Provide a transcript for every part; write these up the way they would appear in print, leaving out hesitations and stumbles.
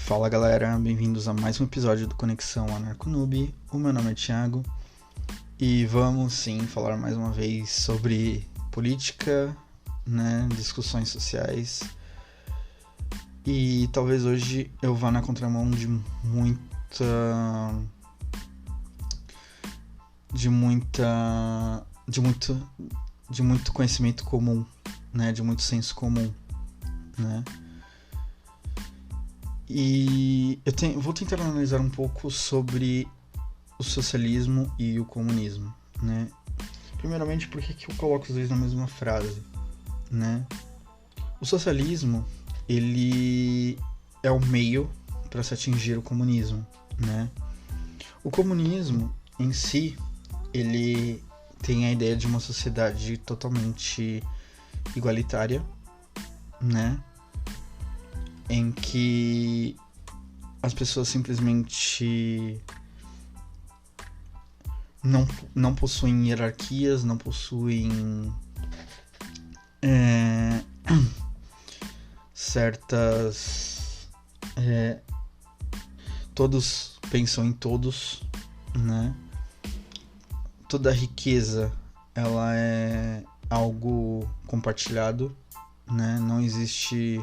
Fala galera, bem-vindos a mais um episódio do Conexão Anarconoob. O meu nome é Thiago e vamos sim falar mais uma vez sobre política, discussões sociais. E talvez hoje eu vá na contramão de muito conhecimento comum, de muito senso comum, E vou tentar analisar um pouco sobre o socialismo e o comunismo, Primeiramente, por que eu coloco os dois na mesma frase, O socialismo, ele é o meio para se atingir o comunismo, O comunismo, em si, ele tem a ideia de uma sociedade totalmente igualitária, em que as pessoas simplesmente não possuem hierarquias, não possuem certas... todos pensam em todos, Toda a riqueza, ela é algo compartilhado, Não existe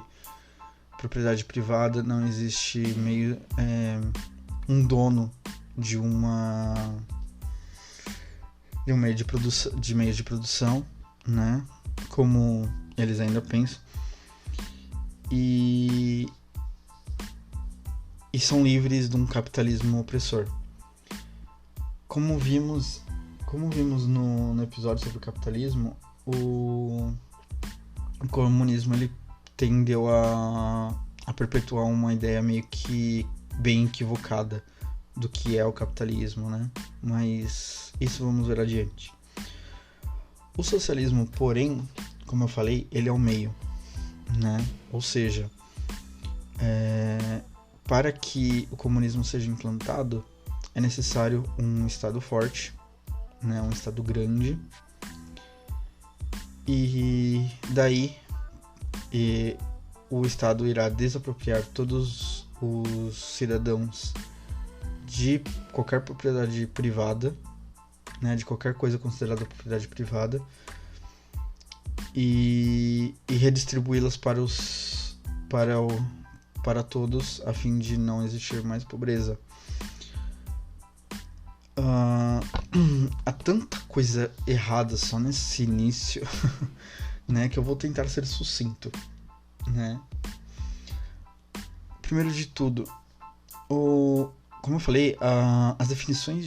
propriedade privada, não existe um dono de um meio de produção, como eles ainda pensam, e são livres de um capitalismo opressor. Como vimos no episódio sobre o capitalismo, o comunismo ele tendeu a perpetuar uma ideia meio que bem equivocada do que é o capitalismo, Mas isso vamos ver adiante. O socialismo, porém, como eu falei, ele é o meio, Ou seja, para que o comunismo seja implantado, é necessário um Estado forte, um Estado grande, e daí o Estado irá desapropriar todos os cidadãos de qualquer propriedade privada, de qualquer coisa considerada propriedade privada, e redistribuí-las para todos, a fim de não existir mais pobreza. Há tanta coisa errada só nesse início, que eu vou tentar ser sucinto, Primeiro de tudo, como eu falei, as definições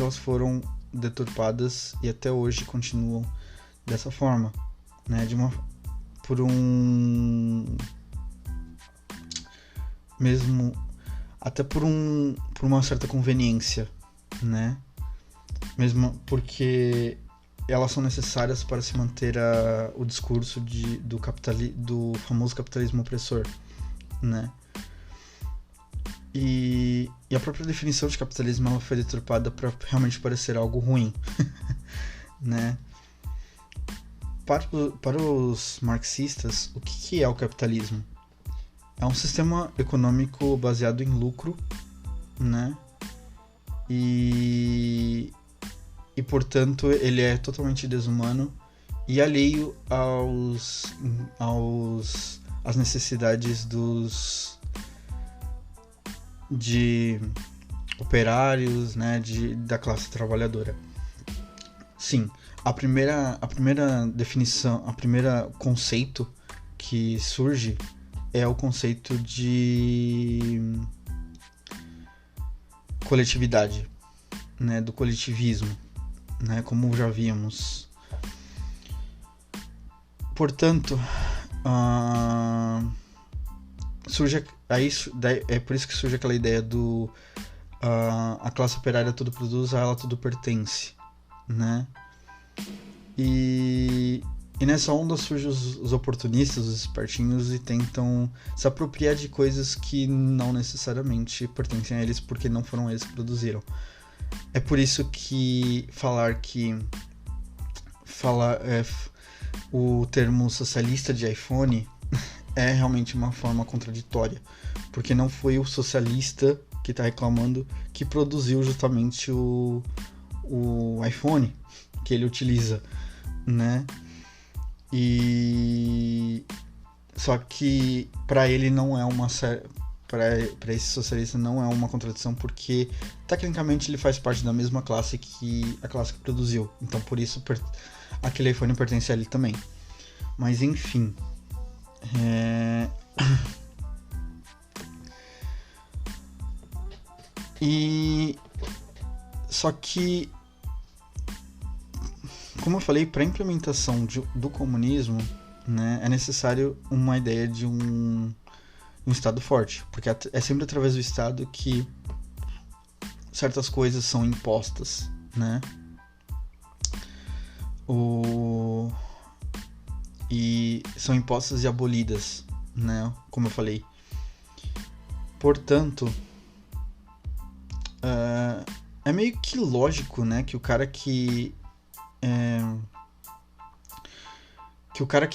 elas foram deturpadas e até hoje continuam dessa forma, por uma certa conveniência, mesmo porque elas são necessárias para se manter o discurso do famoso capitalismo opressor, E a própria definição de capitalismo ela foi deturpada para realmente parecer algo ruim, Para os marxistas, o que é o capitalismo? É um sistema econômico baseado em lucro, E portanto ele é totalmente desumano e alheio às necessidades de operários, da classe trabalhadora. Sim, a primeira definição, o primeiro conceito que surge é o conceito de coletividade, do coletivismo, como já vimos. Portanto, é por isso que surge aquela ideia do a classe operária tudo produz, a ela tudo pertence, E nessa onda surgem os oportunistas, os espertinhos, e tentam se apropriar de coisas que não necessariamente pertencem a eles, porque não foram eles que produziram. É por isso que o termo socialista de iPhone é realmente uma forma contraditória, porque não foi o socialista que está reclamando que produziu justamente o iPhone que ele utiliza, né? E só que para ele não é uma para esse socialista não é uma contradição, porque tecnicamente ele faz parte da mesma classe que a classe que produziu, então por isso aquele iPhone pertence a ele também. Mas enfim, e só que, como eu falei, para a implementação do comunismo, né, é necessário uma ideia de um Estado forte, porque é sempre através do Estado que certas coisas são impostas, né? E são impostas e abolidas, né? Como eu falei. Portanto, é meio que lógico, né, que o cara que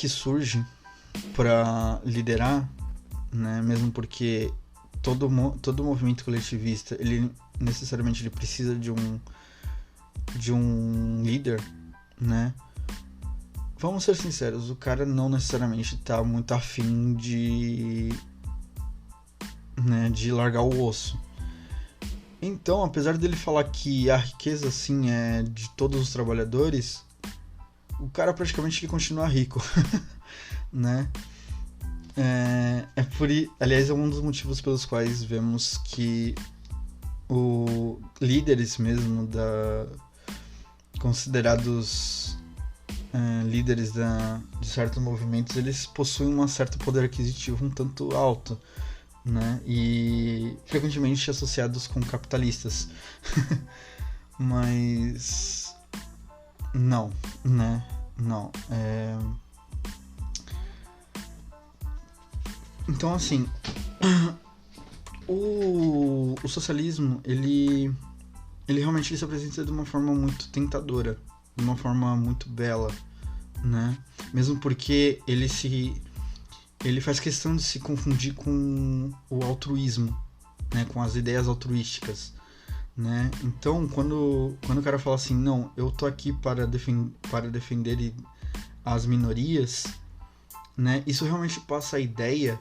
surge para liderar, né, mesmo porque todo movimento coletivista ele necessariamente ele precisa de um líder, né? Vamos ser sinceros, o cara não necessariamente tá muito afim de largar o osso. Então, apesar dele falar que a riqueza sim é de todos os trabalhadores, o cara praticamente continua rico, né? Aliás, é um dos motivos pelos quais vemos que líderes mesmo considerados líderes de certos movimentos, eles possuem um certo poder aquisitivo um tanto alto, né? E frequentemente associados com capitalistas. Mas não, né? Não. Então, assim, o socialismo, ele realmente se apresenta de uma forma muito tentadora, de uma forma muito bela, né? Mesmo porque ele faz questão de se confundir com o altruísmo, né? Com as ideias altruísticas, né? Então, quando o cara fala assim, não, eu tô aqui para defender as minorias, né? Isso realmente passa a ideia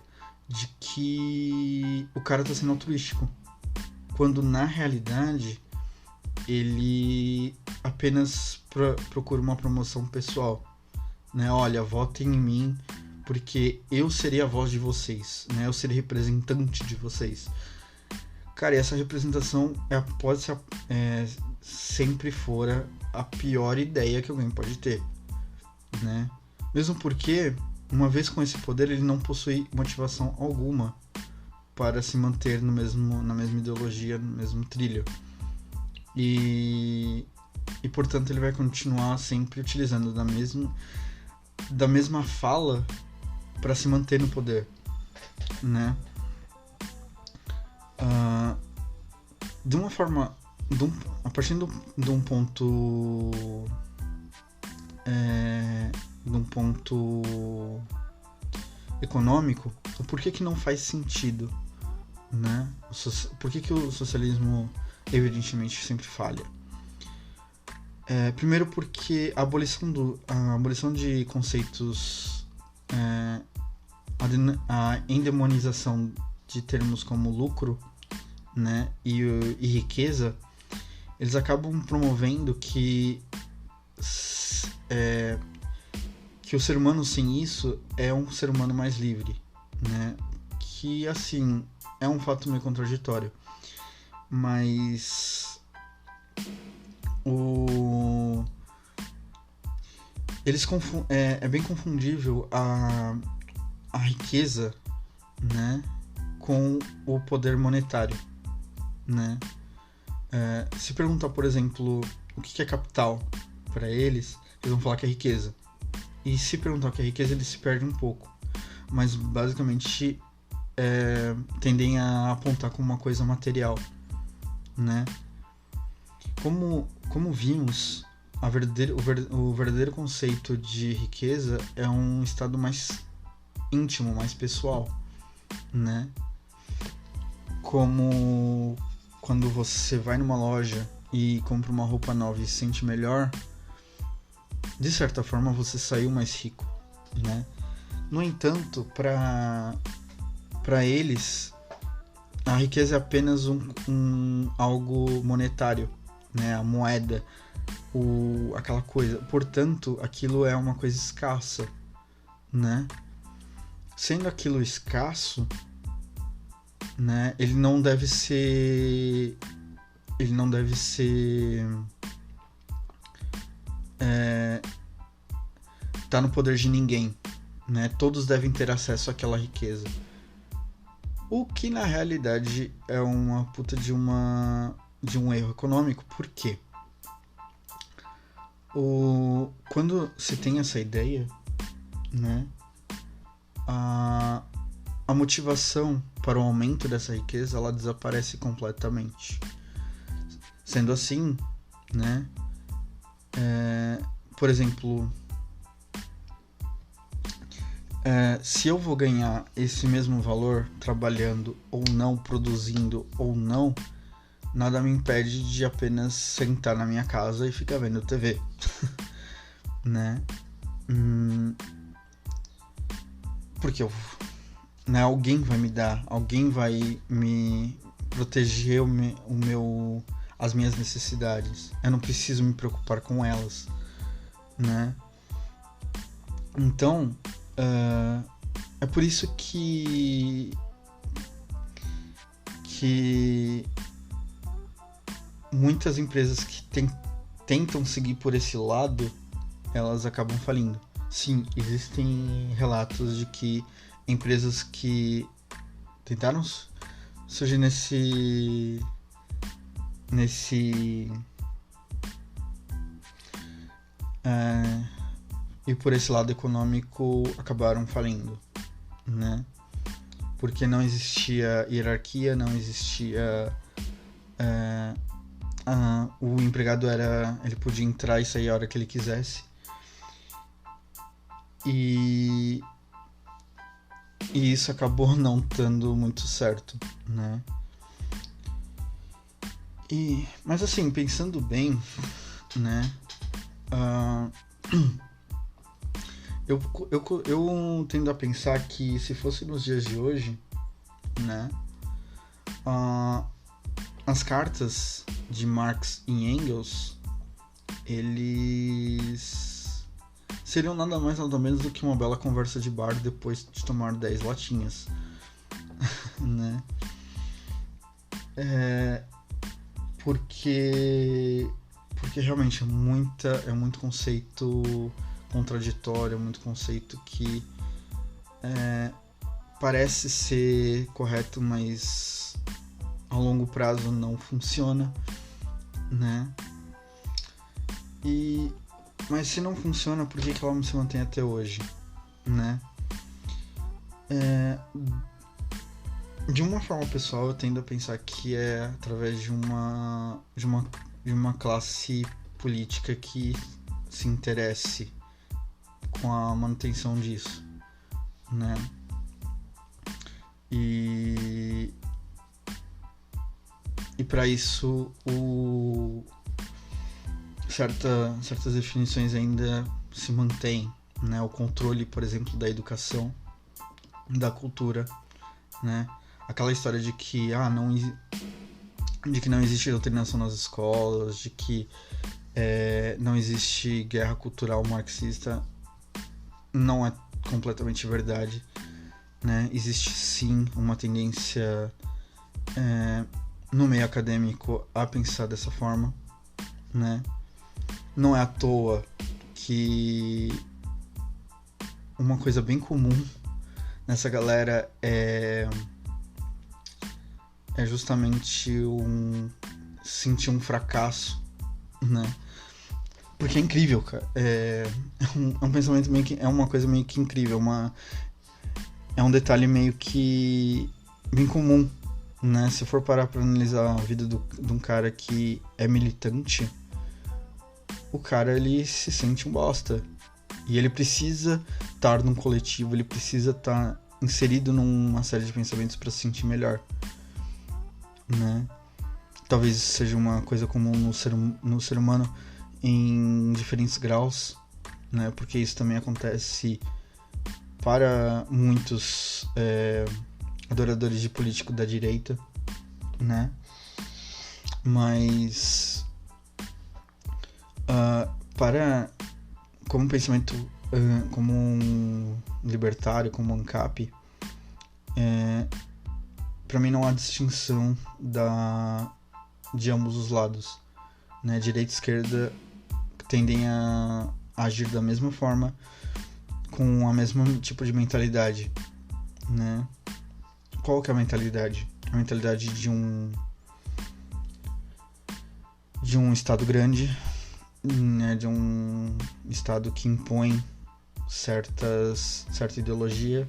de que o cara tá sendo altruístico, quando na realidade ele apenas procura uma promoção pessoal, né? Olha, votem em mim porque eu serei a voz de vocês, né? Eu serei representante de vocês. Cara, e essa representação pode ser sempre fora a pior ideia que alguém pode ter, né? Mesmo porque, uma vez com esse poder, ele não possui motivação alguma para se manter na mesma ideologia, no mesmo trilho. E portanto ele vai continuar sempre utilizando da mesma fala para se manter no poder, né? De uma forma, a partir de um ponto econômico, por que não faz sentido, né? Por que o socialismo evidentemente sempre falha? Primeiro porque a abolição de conceitos, a endemonização de termos como lucro, né, e riqueza, eles acabam promovendo que o ser humano sem isso é um ser humano mais livre, né? Que assim é um fato meio contraditório, mas é bem confundível a riqueza, né, com o poder monetário, né? Se perguntar, por exemplo, o que é capital para eles vão falar que é riqueza. E se perguntar o que é riqueza, eles se perdem um pouco. Mas basicamente tendem a apontar como uma coisa material, né? Como vimos, o verdadeiro conceito de riqueza é um estado mais íntimo, mais pessoal, né? Como quando você vai numa loja e compra uma roupa nova e se sente melhor, de certa forma você saiu mais rico, né? No entanto, para eles, a riqueza é apenas algo monetário, né? A moeda, aquela coisa. Portanto, aquilo é uma coisa escassa, né? Sendo aquilo escasso, né? Ele não deve ser tá no poder de ninguém, né? Todos devem ter acesso àquela riqueza. O que na realidade é uma puta de um erro econômico. Por quê? Quando se tem essa ideia, né? A motivação para o aumento dessa riqueza, ela desaparece completamente. Sendo assim, né? Por exemplo, se eu vou ganhar esse mesmo valor trabalhando ou não, produzindo ou não, nada me impede de apenas sentar na minha casa e ficar vendo TV, né? Porque alguém vai me dar, alguém vai me proteger as minhas necessidades. Eu não preciso me preocupar com elas, né? Então, é por isso que muitas empresas que tentam seguir por esse lado, elas acabam falindo. Sim, existem relatos de que empresas que tentaram surgir nesse e por esse lado econômico acabaram falindo, né? Porque não existia hierarquia, não existia o empregado ele podia entrar e sair a hora que ele quisesse, e isso acabou não dando muito certo, né? Mas assim, pensando bem, né? Eu tendo a pensar que se fosse nos dias de hoje, né? As cartas de Marx e Engels, eles seriam nada mais nada menos do que uma bela conversa de bar depois de tomar 10 latinhas, né? Porque realmente é muito conceito contraditório, é muito conceito que parece ser correto, mas a longo prazo não funciona, né? Mas se não funciona, por que ela não se mantém até hoje, né? De uma forma pessoal, eu tendo a pensar que é através de uma classe política que se interesse com a manutenção disso, né? E para isso certas definições ainda se mantêm, né? O controle, por exemplo, da educação, da cultura, né? Aquela história de que não existe doutrinação nas escolas, de que não existe guerra cultural marxista, não é completamente verdade, né? Existe sim uma tendência no meio acadêmico a pensar dessa forma, né? Não é à toa que uma coisa bem comum nessa galera é justamente sentir um fracasso, né? Porque é incrível, cara. É um pensamento meio que... É uma coisa meio que incrível. É um detalhe meio que bem comum, né? Se eu for parar pra analisar a vida de um cara que é militante, o cara, ele se sente um bosta. E ele precisa estar num coletivo, ele precisa estar inserido numa série de pensamentos para se sentir melhor, né? Talvez isso seja uma coisa comum no ser humano em diferentes graus, né? Porque isso também acontece para muitos adoradores de político da direita, né? Mas como pensamento, como um libertário, como um ANCAP, para mim não há distinção de ambos os lados, né? Direita e esquerda tendem a agir da mesma forma, com o mesmo tipo de mentalidade, né? Qual que é a mentalidade? A mentalidade de um estado grande, né? De um estado que impõe certa ideologia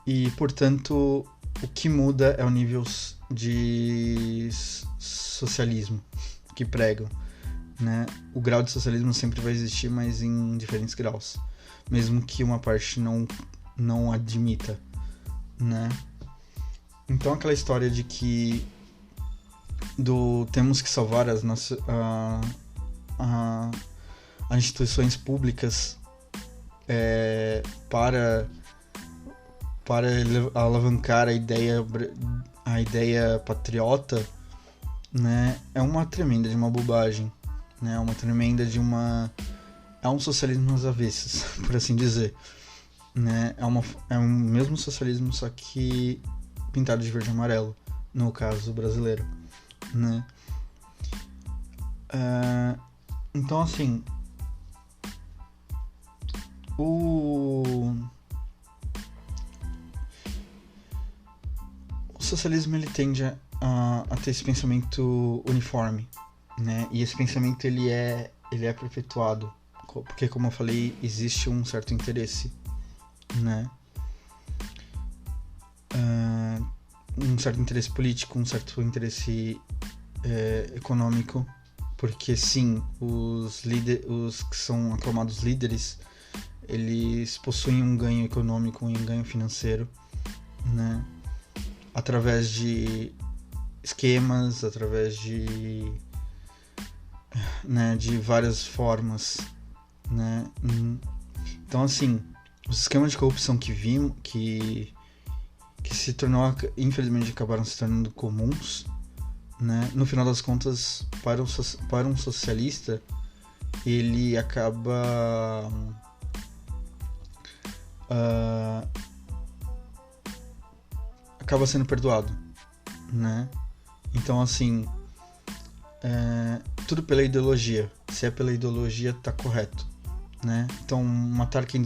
e, portanto, o que muda é o nível de socialismo que pregam, né? O grau de socialismo sempre vai existir, mas em diferentes graus, mesmo que uma parte não admita, né? Então aquela história de que temos que salvar as instituições públicas para alavancar a ideia patriota, né? É uma tremenda de uma bobagem, né? É um socialismo às avessas, por assim dizer, né? É um mesmo socialismo, só que pintado de verde e amarelo, no caso brasileiro, né? Então, assim, o socialismo, ele tende a ter esse pensamento uniforme, né? E esse pensamento ele é perpetuado, porque, como eu falei, existe um certo interesse, né? Um certo interesse político, um certo interesse econômico, porque sim, os que são aclamados líderes, eles possuem um ganho econômico e um ganho financeiro, né? Através de esquemas, através de várias formas, né? Então, assim, os esquemas de corrupção que se tornou, infelizmente, acabaram se tornando comuns, né? No final das contas, para um socialista, ele acaba sendo perdoado, né? Então, assim, tudo pela ideologia. Se é pela ideologia, tá correto, né? Então, matar quem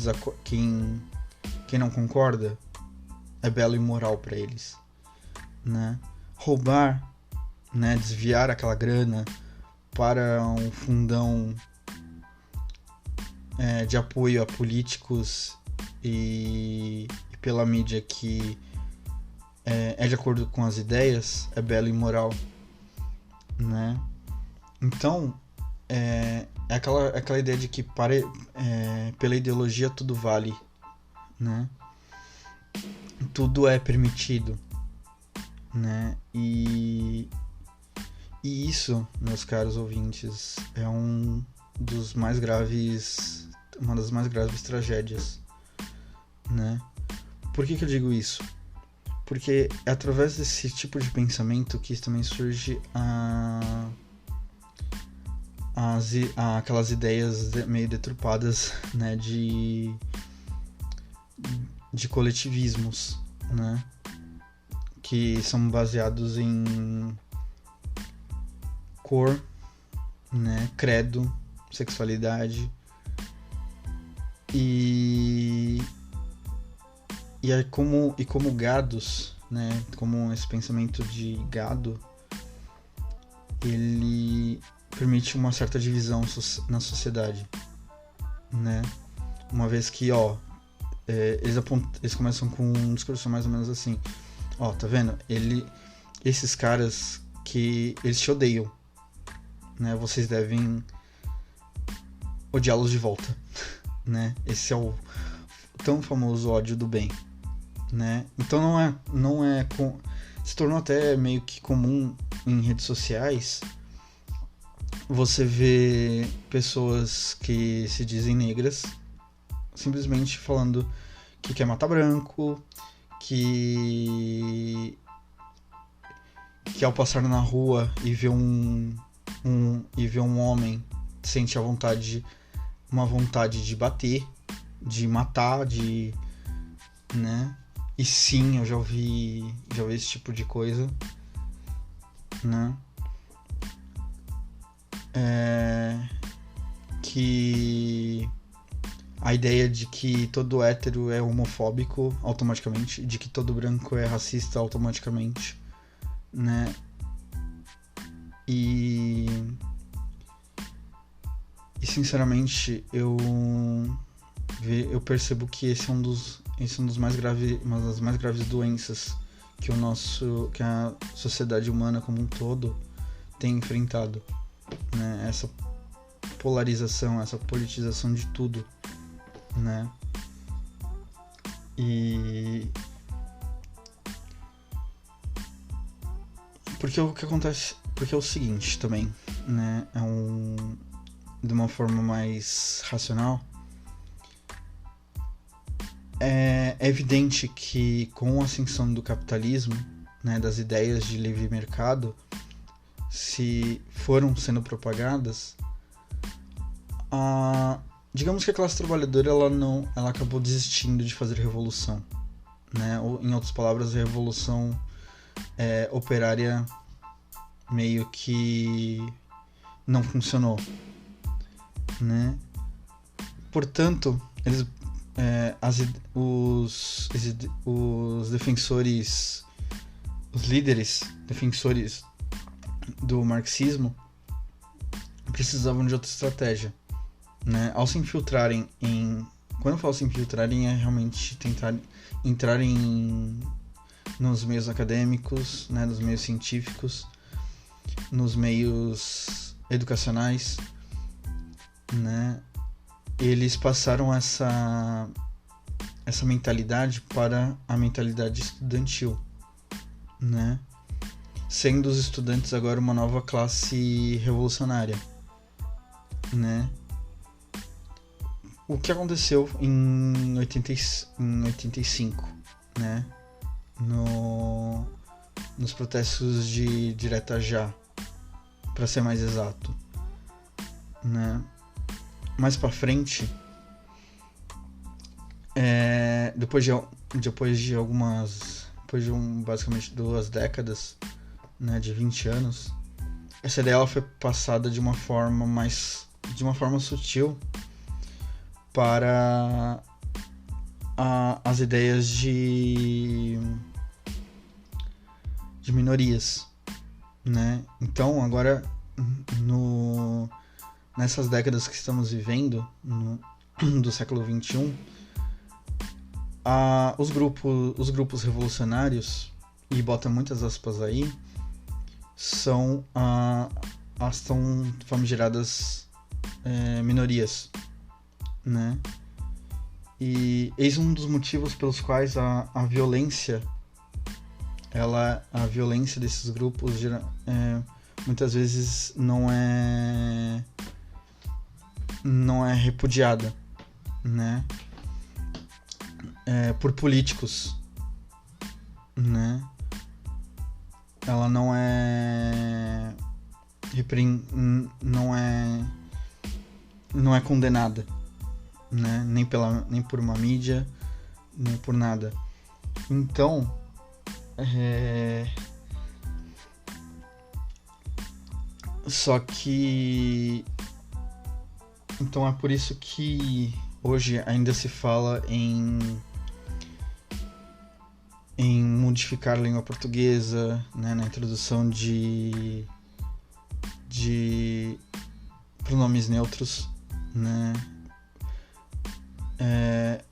não concorda é belo e moral para eles, né? Roubar, né? Desviar aquela grana para um fundão de apoio a políticos e pela mídia que é de acordo com as ideias, é belo e moral, né? Então, é aquela ideia de que pela ideologia tudo vale, né? Tudo é permitido, né? E isso, meus caros ouvintes, é uma das mais graves tragédias, né? Por que eu digo isso? Porque é através desse tipo de pensamento que também surge aquelas ideias meio deturpadas, né, de coletivismos, né, que são baseados em cor, né, credo, sexualidade e como gados, né, como esse pensamento de gado, ele permite uma certa divisão na sociedade, né? Uma vez que, eles começam com um discurso mais ou menos assim, tá vendo? Esses caras que eles te odeiam, né? Vocês devem odiá-los de volta, né? Esse é o tão famoso ódio do bem, né? Então se tornou até meio que comum em redes sociais você vê pessoas que se dizem negras simplesmente falando que quer matar branco, que ao passar na rua e ver um homem sente uma vontade de bater, de matar, né? E sim, eu já ouvi esse tipo de coisa, né? Que a ideia de que todo hétero é homofóbico automaticamente, de que todo branco é racista automaticamente, né? E sinceramente eu percebo que esse é uma das mais graves doenças que a sociedade humana como um todo tem enfrentado, né? Essa polarização, essa politização de tudo, né? E porque o que acontece, porque é o seguinte também, né? De uma forma mais racional, é evidente que com a ascensão do capitalismo, né, das ideias de livre mercado, se foram sendo propagadas, digamos que a classe trabalhadora ela acabou desistindo de fazer revolução, né? Ou, em outras palavras, a revolução operária meio que não funcionou, né? Portanto, os defensores, os líderes defensores do marxismo precisavam de outra estratégia, né? Ao se infiltrarem quando eu falo se infiltrarem, é realmente tentar entrar nos meios acadêmicos, né, nos meios científicos, nos meios educacionais, né? Eles passaram essa mentalidade para a mentalidade estudantil, né? Sendo os estudantes agora uma nova classe revolucionária, né? O que aconteceu em 85, né? Nos protestos de Direta Já, para ser mais exato, né? Mais pra frente, depois de basicamente 2 décadas, né, de 20 anos, essa ideia ela foi passada de uma forma sutil para as ideias de minorias, né? Então agora nessas décadas que estamos vivendo do século XXI, os grupos revolucionários, e bota muitas aspas aí, são as tão famigeradas minorias, né? E eis um dos motivos pelos quais a violência desses grupos muitas vezes não é repudiada, né? Por políticos, né? Ela não é condenada, né? Nem por uma mídia, nem por nada. Então, só que então é por isso que hoje ainda se fala em modificar a língua portuguesa, né, na introdução de pronomes neutros, né,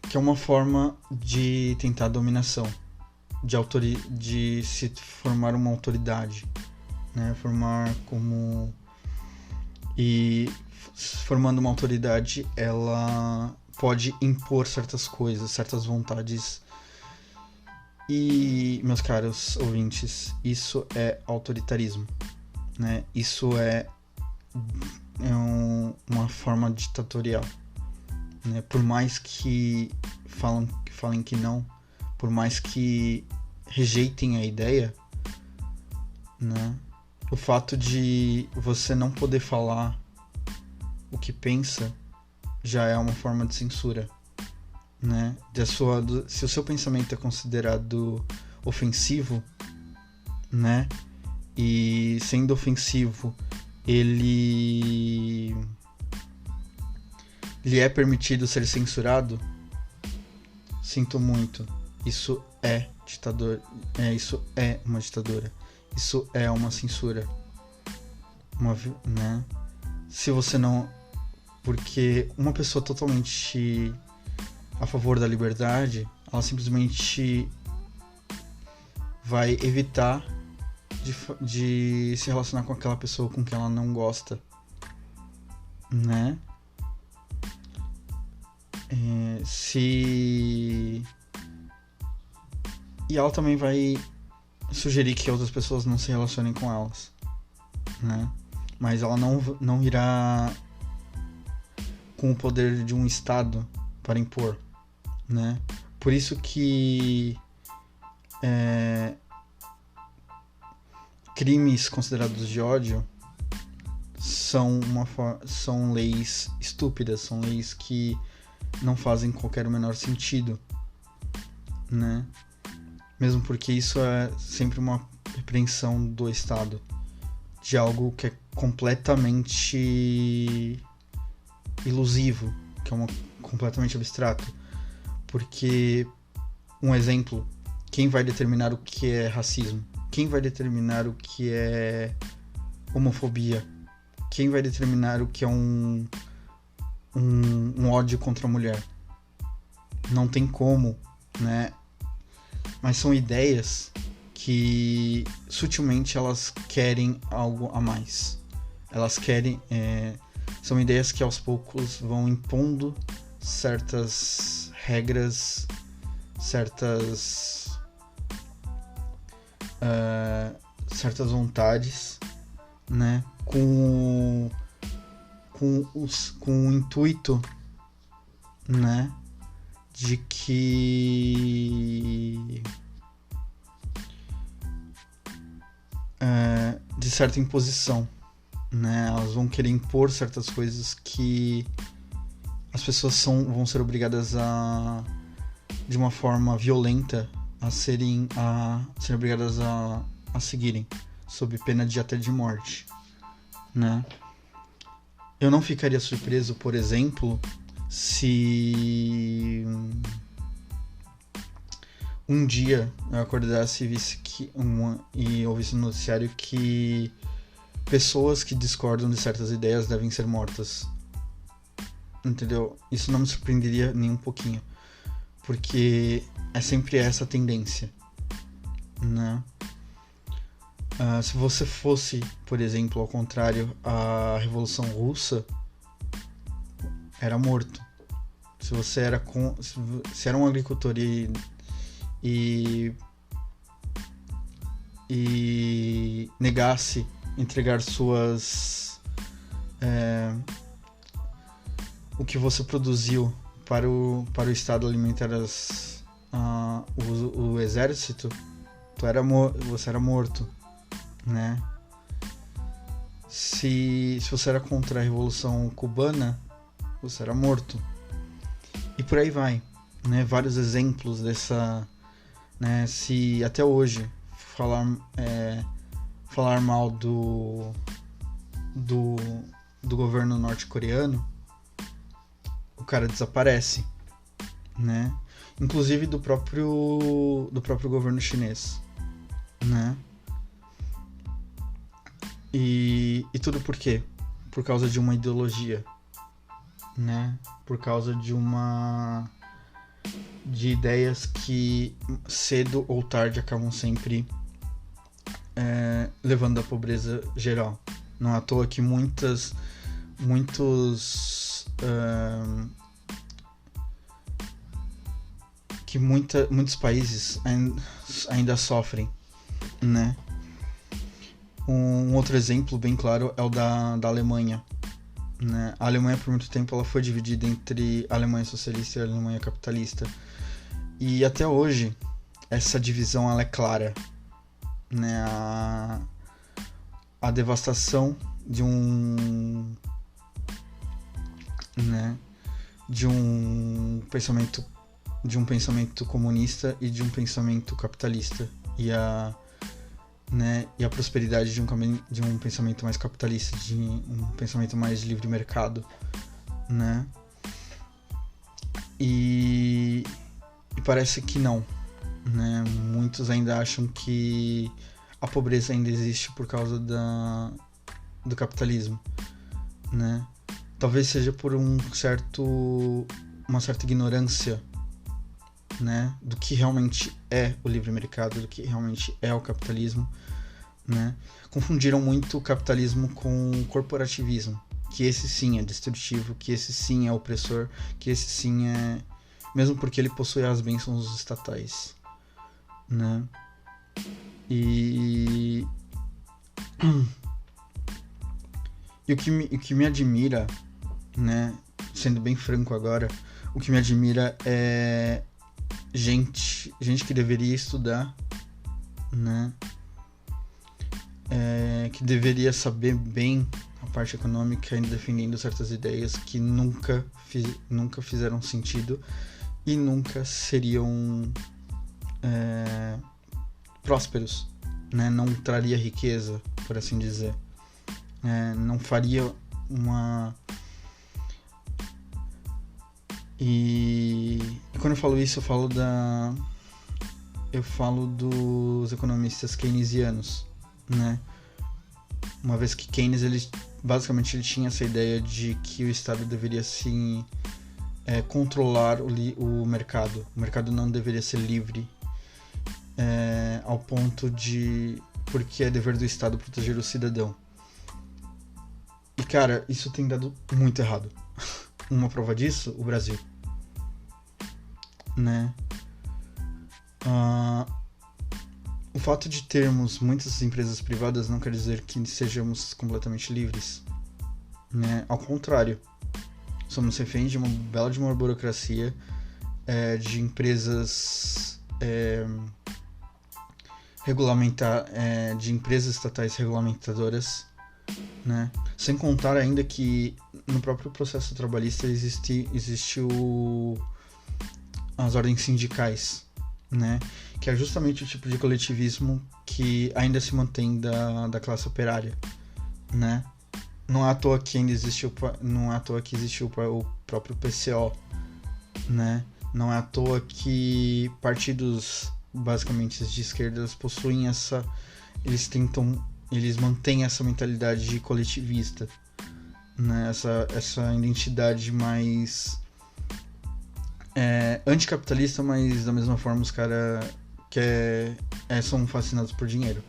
que é uma forma de tentar dominação, de se formar uma autoridade, né, formando uma autoridade, ela pode impor certas coisas, certas vontades. E, meus caros ouvintes, isso é autoritarismo, né? Isso é uma forma ditatorial, né? Por mais que falem que não, por mais que rejeitem a ideia, né? O fato de você não poder falar o que pensa já é uma forma de censura, né? Se o seu pensamento é considerado ofensivo, né? E sendo ofensivo, ele é permitido ser censurado, sinto muito. Isso é ditador, isso é uma ditadura. Isso é uma censura. Né? Se você não... Porque uma pessoa totalmente a favor da liberdade, ela simplesmente vai evitar de se relacionar com aquela pessoa com quem ela não gosta, né? E ela também vai sugerir que outras pessoas não se relacionem com elas, né? Mas ela não irá com o poder de um Estado para impor, né? Por isso que crimes considerados de ódio são leis estúpidas, são leis que não fazem qualquer menor sentido, né? Mesmo porque isso é sempre uma repreensão do Estado de algo que é completamente ilusivo, que é completamente abstrato. Porque, um exemplo, quem vai determinar o que é racismo? Quem vai determinar o que é homofobia? Quem vai determinar o que é um ódio contra a mulher? Não tem como, né? Mas são ideias que sutilmente elas querem algo a mais. Elas querem... são ideias que aos poucos vão impondo certas regras, certas vontades, né? Com o intuito, né? De que de certa imposição, né? Elas vão querer impor certas coisas que as pessoas vão ser obrigadas a, de uma forma violenta, a serem obrigadas a seguirem, sob pena de até de morte, né? Eu não ficaria surpreso, por exemplo, se um dia eu acordasse e ouvisse no noticiário que pessoas que discordam de certas ideias devem ser mortas. Entendeu? Isso não me surpreenderia nem um pouquinho. Porque é sempre essa tendência, né? Se você fosse, por exemplo, ao contrário, a Revolução Russa, era morto. Se você era se era um agricultor e negasse entregar o que você produziu para o Estado alimentar o exército, você era morto, né? Se você era contra a Revolução Cubana, você era morto. E por aí vai, né? Vários exemplos dessa, né? Se até hoje falar mal do governo norte-coreano, o cara desaparece, né? Inclusive do próprio governo chinês, né? E tudo por quê? Por causa de uma ideologia, né? Por causa de ideias que cedo ou tarde acabam sempre levando à pobreza geral. Não é à toa que muitos que muitos países ainda sofrem, né? Um outro exemplo bem claro é o da Alemanha, né? A Alemanha, por muito tempo, ela foi dividida entre a Alemanha socialista e a Alemanha capitalista. E até hoje, essa divisão ela é clara, né? A devastação de um pensamento comunista e de um pensamento capitalista, e a prosperidade de um pensamento mais capitalista, de um pensamento mais de livre mercado, né? E parece que não, né? Muitos ainda acham que a pobreza ainda existe por causa do capitalismo, né? Talvez seja por uma certa ignorância, né, do que realmente é o livre mercado, do que realmente é o capitalismo, né? Confundiram muito o capitalismo com o corporativismo, que esse sim é destrutivo, que esse sim é opressor, que esse sim é... mesmo porque ele possui as bênçãos estatais, né? E o que me admira, né, sendo bem franco agora, o que me admira é gente que deveria estudar, né, que deveria saber bem a parte econômica, ainda defendendo certas ideias que nunca fizeram sentido e nunca seriam prósperos, né? Não traria riqueza, por assim dizer, não faria uma... E quando eu falo isso, eu falo dos economistas keynesianos, né? Uma vez que Keynes, basicamente ele tinha essa ideia de que o Estado deveria sim controlar o mercado. O mercado não deveria ser livre, ao ponto de... porque é dever do Estado proteger o cidadão. E cara, isso tem dado muito errado. Uma prova disso, o Brasil, né? O fato de termos muitas empresas privadas não quer dizer que sejamos completamente livres, né? Ao contrário, somos reféns de uma burocracia, de empresas de empresas estatais regulamentadoras, né? Sem contar ainda que no próprio processo trabalhista existe as ordens sindicais, né? Que é justamente o tipo de coletivismo que ainda se mantém da classe operária, né? Não é à toa que ainda existe o próprio PCO, né? Não é à toa que partidos basicamente de esquerdas possuem eles mantêm essa mentalidade coletivista, né? Essa identidade mais anticapitalista, mas da mesma forma os caras são fascinados por dinheiro.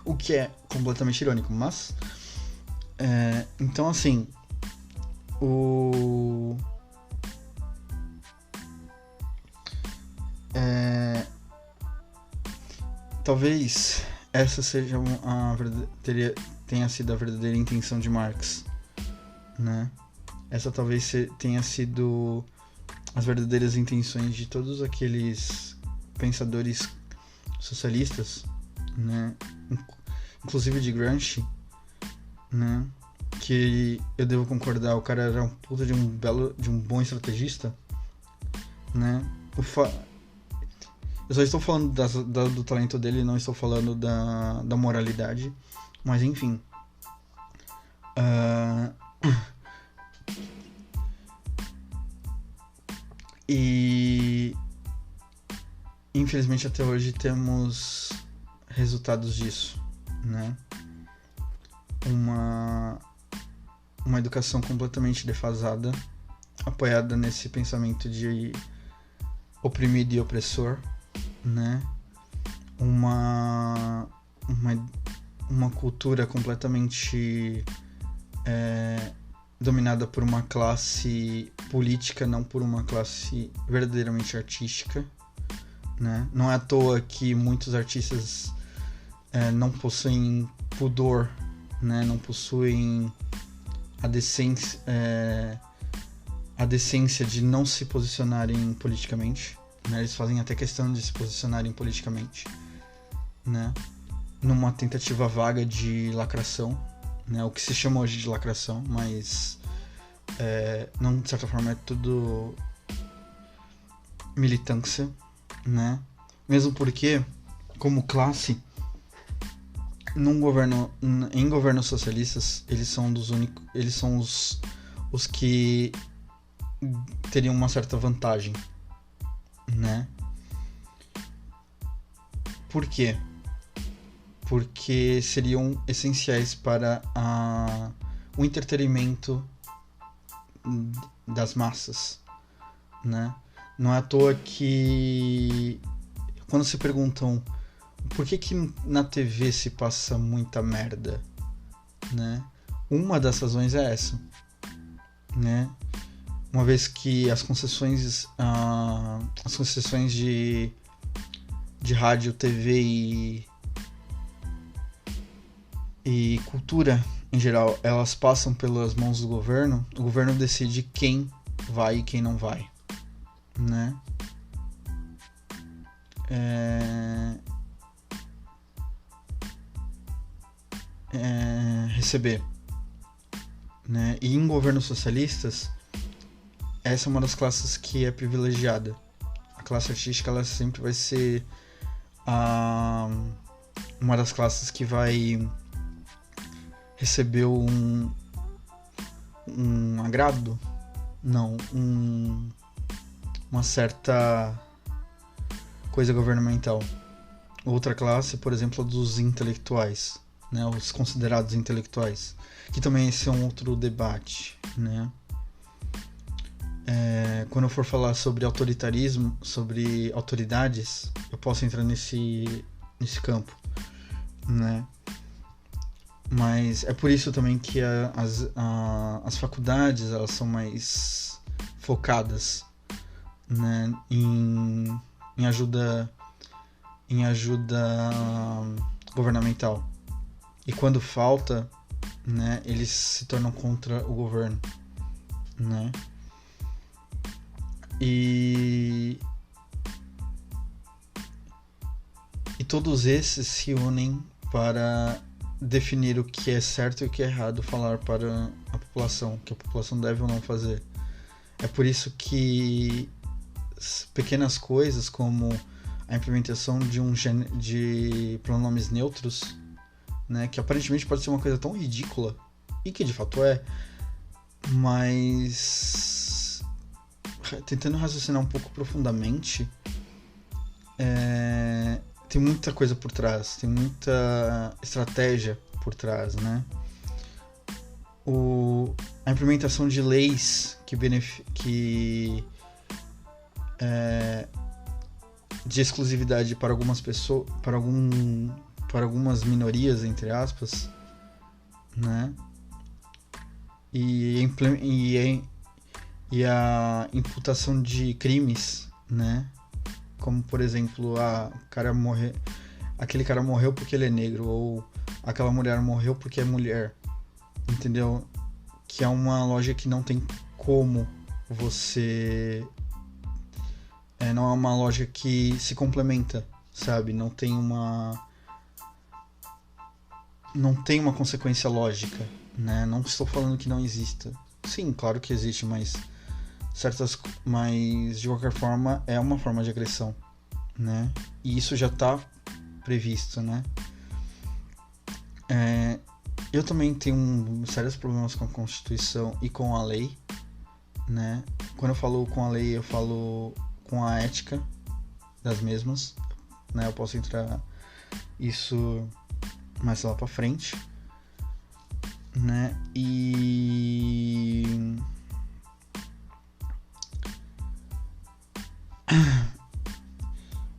O que é completamente irônico, mas então assim, talvez essa seja tenha sido a verdadeira intenção de Marx, né? Essa talvez tenha sido as verdadeiras intenções de todos aqueles pensadores socialistas, né? Inclusive de Gramsci, né? Que eu devo concordar, o cara era um puta de um bom estrategista, né? Eu só estou falando do talento dele, não estou falando da moralidade, mas enfim. E infelizmente até hoje temos resultados disso, né? Uma educação completamente defasada, apoiada nesse pensamento de oprimido e opressor, né? Uma cultura completamente dominada por uma classe política, não por uma classe verdadeiramente artística, né? Não é à toa que muitos artistas não possuem pudor, né? Não possuem a decência de não se posicionarem politicamente, né? Eles fazem até questão de se posicionarem politicamente, né? Numa tentativa vaga de lacração, né? O que se chama hoje de lacração, mas não, de certa forma é tudo militância, né? Mesmo porque, como classe, em governos socialistas, eles são os que teriam uma certa vantagem, né? Por quê? Porque seriam essenciais para o entretenimento das massas, né? Não é à toa que quando se perguntam por que na TV se passa muita merda, né? Uma das razões é essa, né? Uma vez que as concessões de rádio, TV e cultura em geral, elas passam pelas mãos do governo. O governo decide quem vai e quem não vai, né? Receber, né? E em governos socialistas, essa é uma das classes que é privilegiada. A classe artística, ela sempre vai ser uma das classes que vai receber um agrado, não, uma certa coisa governamental. Outra classe, por exemplo, a dos intelectuais, né, os considerados intelectuais, que também esse é um outro debate, né? Quando eu for falar sobre autoritarismo, sobre autoridades, eu posso entrar nesse campo, né? Mas é por isso também que as faculdades, elas são mais focadas, né, em ajuda governamental. E quando falta, né, eles se tornam contra o governo, né? E todos esses se unem para definir o que é certo e o que é errado falar para a população, que a população deve ou não fazer. É por isso que pequenas coisas como a implementação de pronomes neutros, né, que aparentemente pode ser uma coisa tão ridícula, e que de fato é, mas tentando raciocinar um pouco profundamente, tem muita coisa por trás, tem muita estratégia por trás, né? A implementação de leis de exclusividade para algumas pessoas, para algumas minorias, entre aspas, né? E a imputação de crimes, né? Como, por exemplo, aquele cara morreu porque ele é negro, ou aquela mulher morreu porque é mulher, entendeu? Que é uma lógica que não tem como você... não é uma lógica que se complementa, sabe? Não tem uma consequência lógica, né? Não estou falando que não exista. Sim, claro que existe, mas de qualquer forma é uma forma de agressão, né? E isso já está previsto, né? Eu também tenho sérios problemas com a Constituição e com a lei, né? Quando eu falo com a lei, eu falo com a ética das mesmas, né? Eu posso entrar isso mais lá pra frente, né?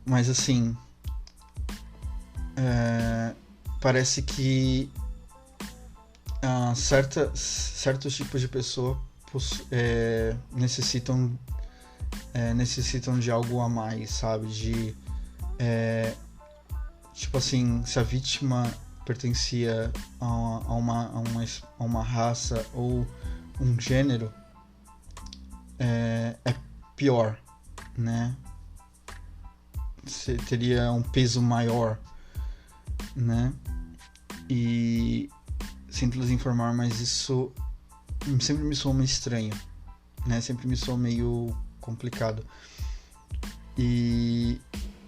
Mas assim, parece que certos tipos de pessoa necessitam de algo a mais, sabe? Tipo assim, se a vítima pertencia a uma raça ou um gênero, é pior, né? Você teria um peso maior, né? E sinto lhes informar, mas isso sempre me soa meio estranho, né? Sempre me soa meio complicado.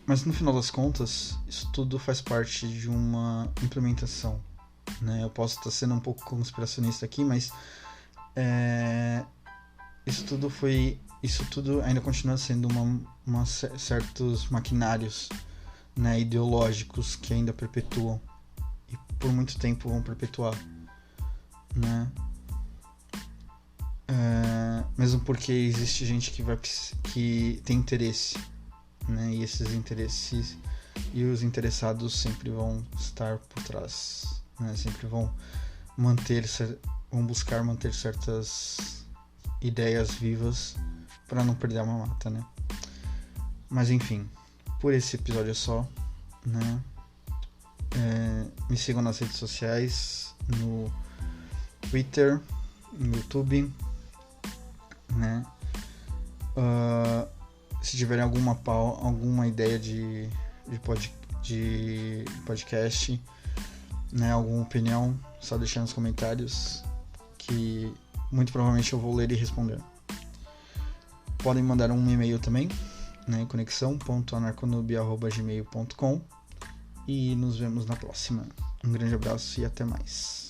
Mas no final das contas, isso tudo faz parte de uma implementação, né? Eu posso estar sendo um pouco conspiracionista aqui, mas isso tudo ainda continua sendo certos maquinários, né, ideológicos que ainda perpetuam e por muito tempo vão perpetuar, né? Mesmo porque existe gente que tem interesse, né? E esses interesses e os interessados sempre vão estar por trás, né? Sempre vão buscar manter certas ideias vivas para não perder a mamata, né? Mas enfim, por esse episódio é só, né? Me sigam nas redes sociais, no Twitter, no YouTube, né? Se tiverem alguma ideia de podcast, né? Alguma opinião, só deixar nos comentários que muito provavelmente eu vou ler e responder. Podem mandar um e-mail também, né? conexão.anarconoob@gmail.com. E nos vemos na próxima. Um grande abraço e até mais.